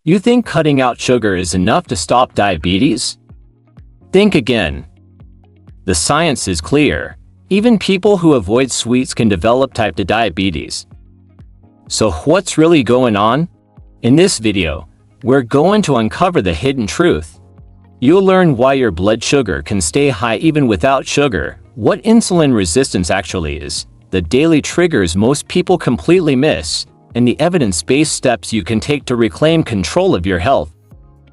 You think cutting out sugar is enough to stop diabetes? Think again. The science is clear. Even people who avoid sweets can develop type 2 diabetes. So what's really going on? In this video, we're going to uncover the hidden truth. You'll learn why your blood sugar can stay high even without sugar, what insulin resistance actually is, the daily triggers most people completely miss, and the evidence-based steps you can take to reclaim control of your health.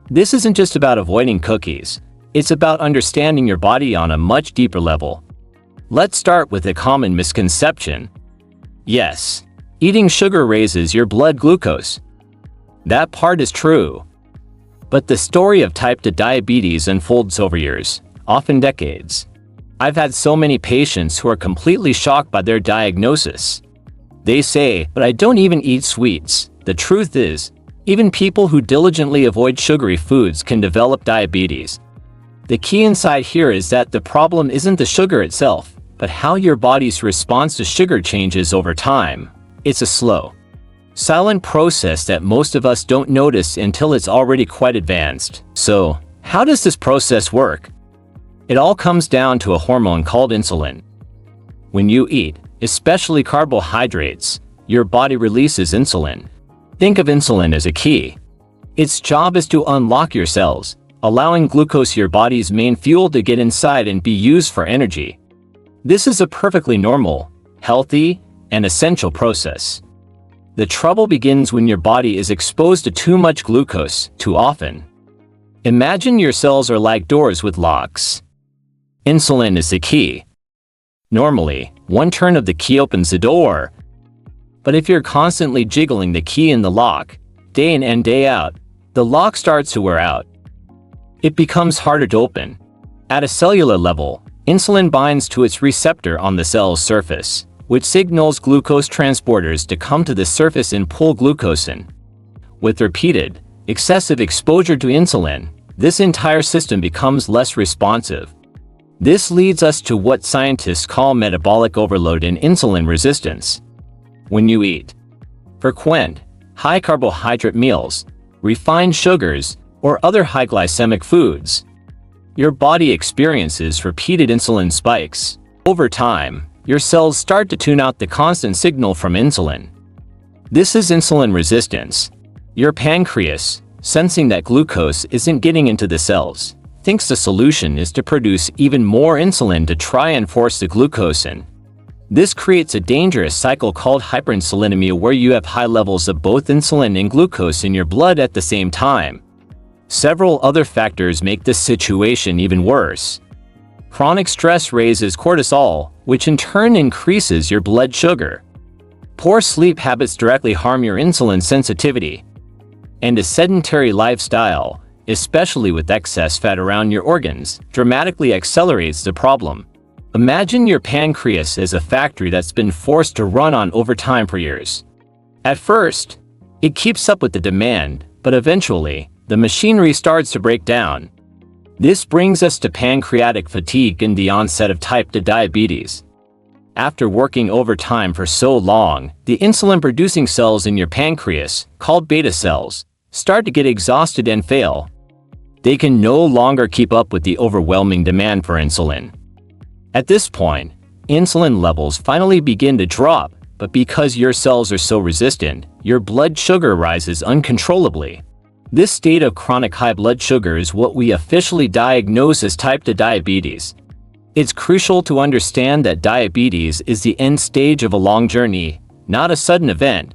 This isn't just about avoiding cookies. It's about understanding your body on a much deeper level. Let's start with a common misconception. Yes, eating sugar raises your blood glucose. That part is true. But the story of type 2 diabetes unfolds over years, often decades. I've had so many patients who are completely shocked by their diagnosis. They say, "But I don't even eat sweets." The truth is, even people who diligently avoid sugary foods can develop diabetes. The key insight here is that the problem isn't the sugar itself, but how your body's response to sugar changes over time. It's a slow, silent process that most of us don't notice until it's already quite advanced. So, how does this process work? It all comes down to a hormone called insulin. When you eat, especially carbohydrates, your body releases insulin. Think of insulin as a key. Its job is to unlock your cells, allowing glucose, your body's main fuel, to get inside and be used for energy. This is a perfectly normal, healthy, and essential process. The trouble begins when your body is exposed to too much glucose too often. Imagine your cells are like doors with locks. Insulin is the key. Normally, one turn of the key opens the door. But if you're constantly jiggling the key in the lock, day in and day out, the lock starts to wear out. It becomes harder to open. At a cellular level, insulin binds to its receptor on the cell's surface, which signals glucose transporters to come to the surface and pull glucose in. With repeated, excessive exposure to insulin, this entire system becomes less responsive. This leads us to what scientists call metabolic overload and insulin resistance. When you eat frequent, high-carbohydrate meals, refined sugars, or other high glycemic foods, your body experiences repeated insulin spikes. Over time, your cells start to tune out the constant signal from insulin. This is insulin resistance. Your pancreas, sensing that glucose isn't getting into the cells, thinks the solution is to produce even more insulin to try and force the glucose in. This creates a dangerous cycle called hyperinsulinemia, where you have high levels of both insulin and glucose in your blood at the same time. Several other factors make this situation even worse. Chronic stress raises cortisol, which in turn increases your blood sugar. Poor sleep habits directly harm your insulin sensitivity. And a sedentary lifestyle, especially with excess fat around your organs, dramatically accelerates the problem. Imagine your pancreas as a factory that's been forced to run on overtime for years. At first, it keeps up with the demand, but eventually, the machinery starts to break down. This brings us to pancreatic fatigue and the onset of type 2 diabetes. After working overtime for so long, the insulin-producing cells in your pancreas, called beta cells, start to get exhausted and fail. They can no longer keep up with the overwhelming demand for insulin. At this point, insulin levels finally begin to drop, but because your cells are so resistant, your blood sugar rises uncontrollably. This state of chronic high blood sugar is what we officially diagnose as type 2 diabetes. It's crucial to understand that diabetes is the end stage of a long journey, not a sudden event.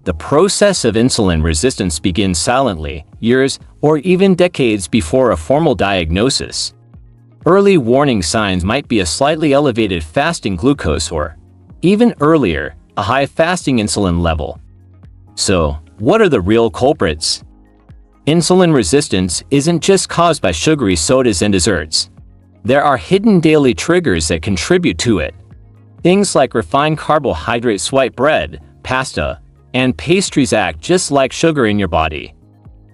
The process of insulin resistance begins silently, years or even decades before a formal diagnosis. Early warning signs might be a slightly elevated fasting glucose, or, even earlier, a high fasting insulin level. So, what are the real culprits? Insulin resistance isn't just caused by sugary sodas and desserts. There are hidden daily triggers that contribute to it. Things like refined carbohydrates, white bread, pasta, and pastries act just like sugar in your body.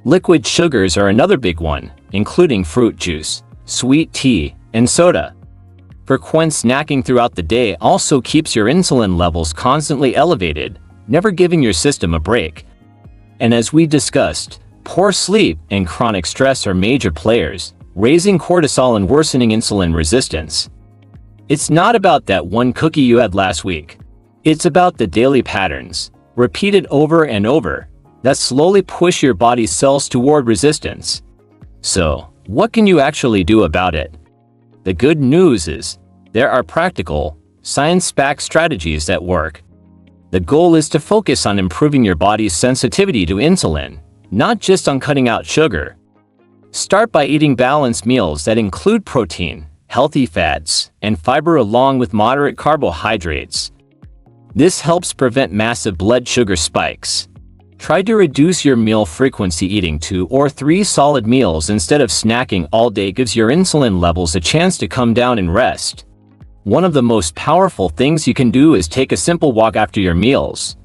Liquid sugars are another big one, including fruit juice, sweet tea, and soda. Frequent snacking throughout the day also keeps your insulin levels constantly elevated, never giving your system a break. And as we discussed, Poor sleep and chronic stress are major players, raising cortisol and worsening insulin resistance. It's not about that one cookie you had last week. It's about the daily patterns, repeated over and over, that slowly push your body's cells toward resistance. So, what can you actually do about it? The good news is, there are practical, science-backed strategies that work. The goal is to focus on improving your body's sensitivity to insulin, not just on cutting out sugar. Start by eating balanced meals that include protein, healthy fats, and fiber along with moderate carbohydrates. This helps prevent massive blood sugar spikes. Try to reduce your meal frequency. Eating 2 or 3 solid meals instead of snacking all day gives your insulin levels a chance to come down and rest. One of the most powerful things you can do is take a simple walk after your meals.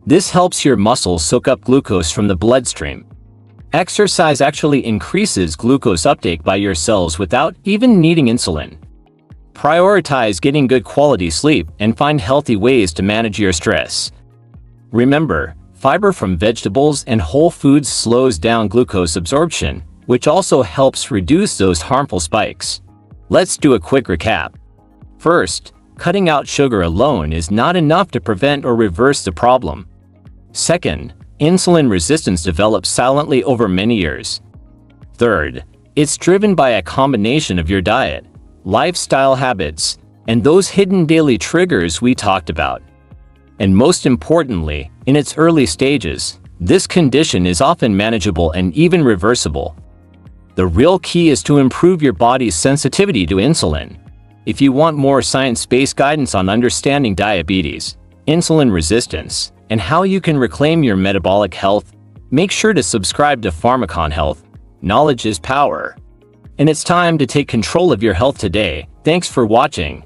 This helps your muscles soak up glucose from the bloodstream. Exercise actually increases glucose uptake by your cells without even needing insulin. Prioritize getting good quality sleep and find healthy ways to manage your stress. Remember, fiber from vegetables and whole foods slows down glucose absorption, which also helps reduce those harmful spikes. Let's do a quick recap. First, cutting out sugar alone is not enough to prevent or reverse the problem. Second, insulin resistance develops silently over many years. Third, it's driven by a combination of your diet, lifestyle habits, and those hidden daily triggers we talked about. And most importantly, in its early stages, this condition is often manageable and even reversible. The real key is to improve your body's sensitivity to insulin. If you want more science-based guidance on understanding diabetes, insulin resistance, and how you can reclaim your metabolic health, make sure to subscribe to PharmaconHealth. Knowledge is power. And it's time to take control of your health today. Thanks for watching.